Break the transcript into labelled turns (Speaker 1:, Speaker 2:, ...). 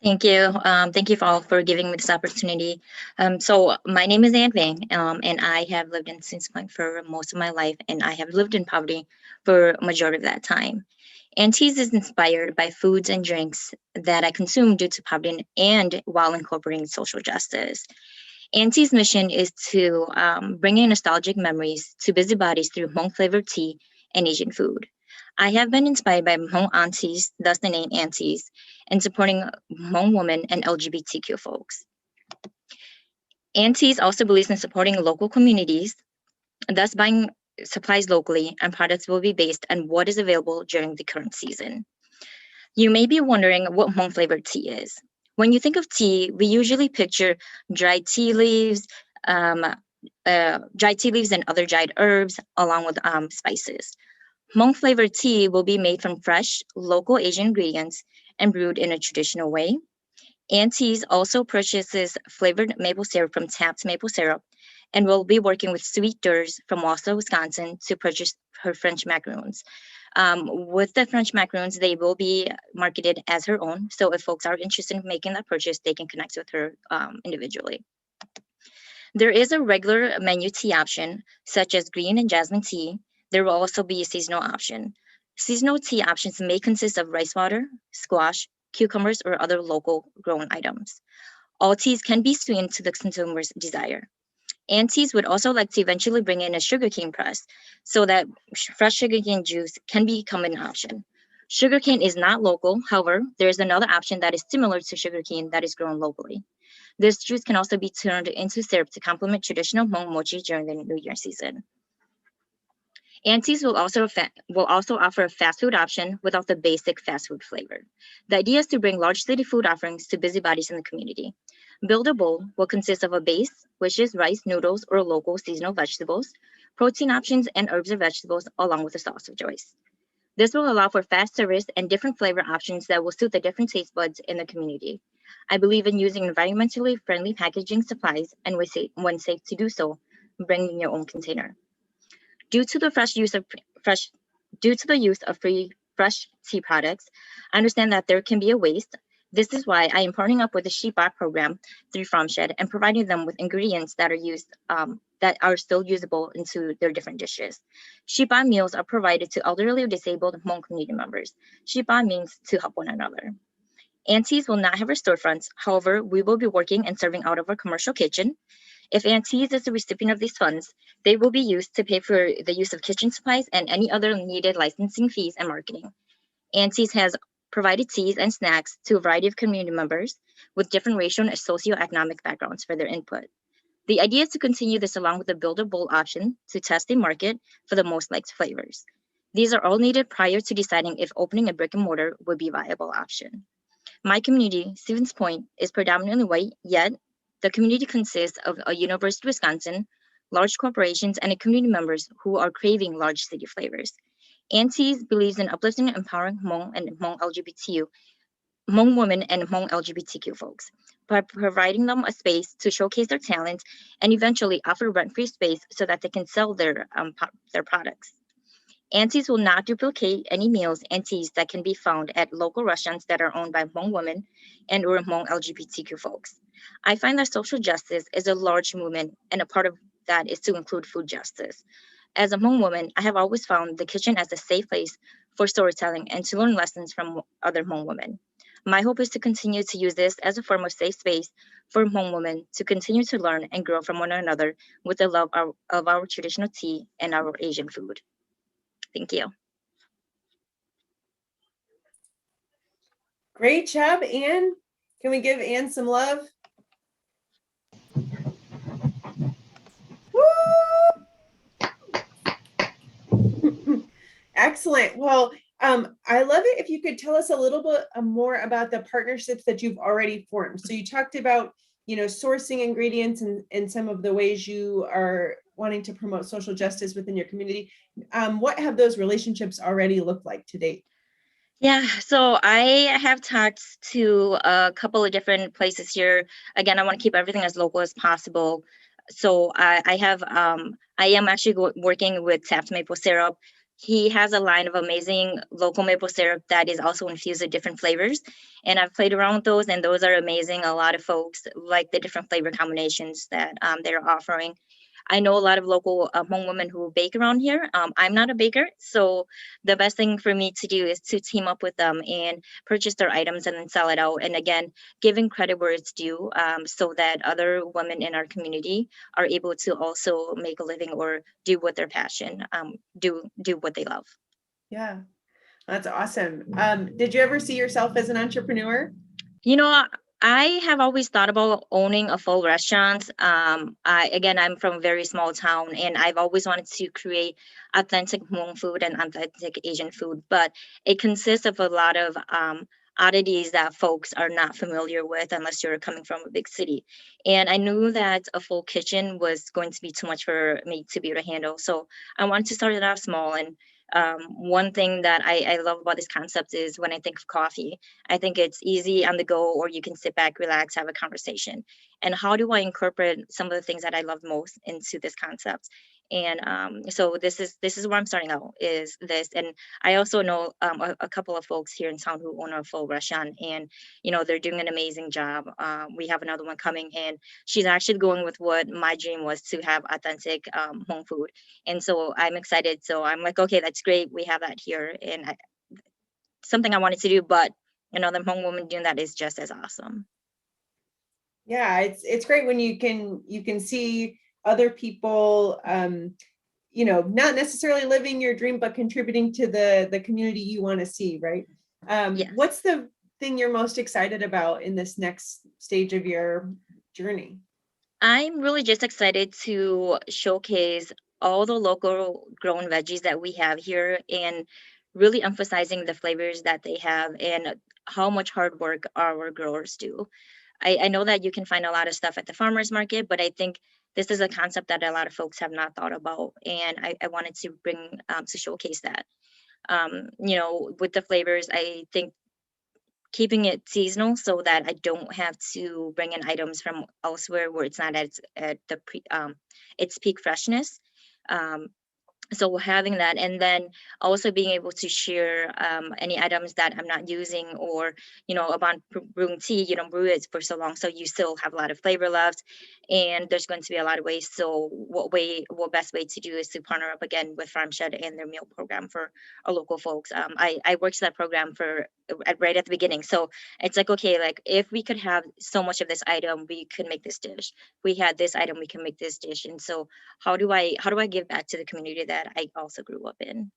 Speaker 1: Thank you. Thank you for all for giving me this opportunity. So my name is Ann Vang, and I have lived in Since Point for most of my life, and I have lived in poverty for a majority of that time. AnnTeas is inspired by foods and drinks that I consume due to poverty and while incorporating social justice. AnnTeas' mission is to bring in nostalgic memories to busybodies through Hmong flavored tea and Asian food. I have been inspired by Hmong aunties, thus the name AnnTeas, and supporting Hmong women and LGBTQ folks. AnnTeas also believes in supporting local communities, thus buying supplies locally, and products will be based on what is available during the current season. You may be wondering what Hmong flavored tea is. When you think of tea, we usually picture dried tea leaves, um, dried tea leaves and other dried herbs, along with spices. Hmong flavored tea will be made from fresh, local Asian ingredients and brewed in a traditional way. AnnTeas also purchases flavored maple syrup from Tapped Maple Syrup and will be working with Sweeters from Wausau, Wisconsin to purchase her French macaroons. With the French macaroons, they will be marketed as her own. So if folks are interested in making that purchase, they can connect with her individually. There is a regular menu tea option, such as green and jasmine tea. There will also be a seasonal option. Seasonal tea options may consist of rice water, squash, cucumbers, or other local grown items. All teas can be sweetened to the consumer's desire. AnnTeas would also like to eventually bring in a sugarcane press so that fresh sugarcane juice can become an option. Sugarcane is not local, however, there is another option that is similar to sugarcane that is grown locally. This juice can also be turned into syrup to complement traditional Hmong mochi during the New Year season. AnnTeas will also offer a fast food option without the basic fast food flavor. The idea is to bring large city food offerings to busybodies in the community. Build a bowl will consist of a base, which is rice, noodles, or local seasonal vegetables, protein options, and herbs or vegetables, along with a sauce of choice. This will allow for fast service and different flavor options that will suit the different taste buds in the community. I believe in using environmentally friendly packaging supplies and when safe to do so, bringing your own container. Due to the fresh due to the use of free fresh tea products, I understand that there can be a waste. This is why I am partnering up with the Sheepbot program through FromShed and providing them with ingredients that are used that are still usable into their different dishes. Sheepbot meals are provided to elderly or disabled Hmong community members. Sheepbot means to help one another. AnnTeas will not have our storefronts. However, we will be working and serving out of our commercial kitchen. If AnnTeas is the recipient of these funds, they will be used to pay for the use of kitchen supplies and any other needed licensing fees and marketing. AnnTeas has provided teas and snacks to a variety of community members with different racial and socioeconomic backgrounds for their input. The idea is to continue this along with the Build a Bowl option to test the market for the most liked flavors. These are all needed prior to deciding if opening a brick and mortar would be a viable option. My community, Stevens Point, is predominantly white, yet the community consists of a University of Wisconsin, large corporations, and community members who are craving large city flavors. AnnTeas believes in uplifting and empowering Hmong and Hmong LGBTQ, Hmong women and Hmong LGBTQ folks by providing them a space to showcase their talents and eventually offer rent-free space so that they can sell their products. AnnTeas will not duplicate any meals and teas that can be found at local restaurants that are owned by Hmong women and or Hmong LGBTQ folks. I find that social justice is a large movement, and a part of that is to include food justice. As a Hmong woman, I have always found the kitchen as a safe place for storytelling and to learn lessons from other Hmong women. My hope is to continue to use this as a form of safe space for Hmong women to continue to learn and grow from one another with the love of our traditional tea and our Asian food. Thank you.
Speaker 2: Great job, Ann. Can we give Ann some love? Woo! Excellent. Well, I love it if you could tell us a little bit more about the partnerships that you've already formed. So you talked about, sourcing ingredients and some of the ways you are wanting to promote social justice within your community. What have those relationships already looked like to date?
Speaker 1: Yeah, so I have talked to a couple of different places here. Again, I want to keep everything as local as possible. So I am actually working with Tapped Maple Syrup He has a line of amazing local maple syrup that is also infused with different flavors. And I've played around with those, and those are amazing. A lot of folks like the different flavor combinations that they're offering. I know a lot of local home women who bake around here. I'm not a baker, so the best thing for me to do is to team up with them and purchase their items and then sell it out. And again, giving credit where it's due, so that other women in our community are able to also make a living or do what their passion, do what they love.
Speaker 2: Yeah, that's awesome. Did you ever see yourself as an entrepreneur?
Speaker 1: You know, I have always thought about owning a full restaurant. I'm from a very small town, and I've always wanted to create authentic Hmong food and authentic Asian food. But it consists of a lot of oddities that folks are not familiar with unless you're coming from a big city. And I knew that a full kitchen was going to be too much for me to be able to handle. So I wanted to start it off small. And one thing that I love about this concept is when I think of coffee. I think it's easy on the go, or you can sit back, relax, have a conversation. And how do I incorporate some of the things that I love most into this concept? And so this is where I'm starting out is this. And I also know a couple of folks here in town who own a full restaurant, and they're doing an amazing job. We have another one coming, and she's actually going with what my dream was to have authentic home food. And so I'm excited. So I'm like, okay, that's great. We have that here, and something I wanted to do, but another Hmong woman doing that is just as awesome.
Speaker 2: Yeah, it's great when you can see other people, not necessarily living your dream, but contributing to the community you want to see, right?
Speaker 1: Yes.
Speaker 2: What's the thing you're most excited about in this next stage of your journey?
Speaker 1: I'm really just excited to showcase all the local grown veggies that we have here and really emphasizing the flavors that they have and how much hard work our growers do. I know that you can find a lot of stuff at the farmers market, but I think this is a concept that a lot of folks have not thought about. And I wanted to bring to showcase that. With the flavors, I think keeping it seasonal so that I don't have to bring in items from elsewhere where it's not at its peak freshness. Um, so having that, and then also being able to share any items that I'm not using, or upon brewing tea, you don't brew it for so long, so you still have a lot of flavor left, and there's going to be a lot of waste. So what best way to do is to partner up again with Farm Shed and their meal program for our local folks. I worked that program right at the beginning, so it's like, okay, like if we could have so much of this item, we could make this dish. We had this item, we can make this dish. And so how do I give back to the community that I also grew up in?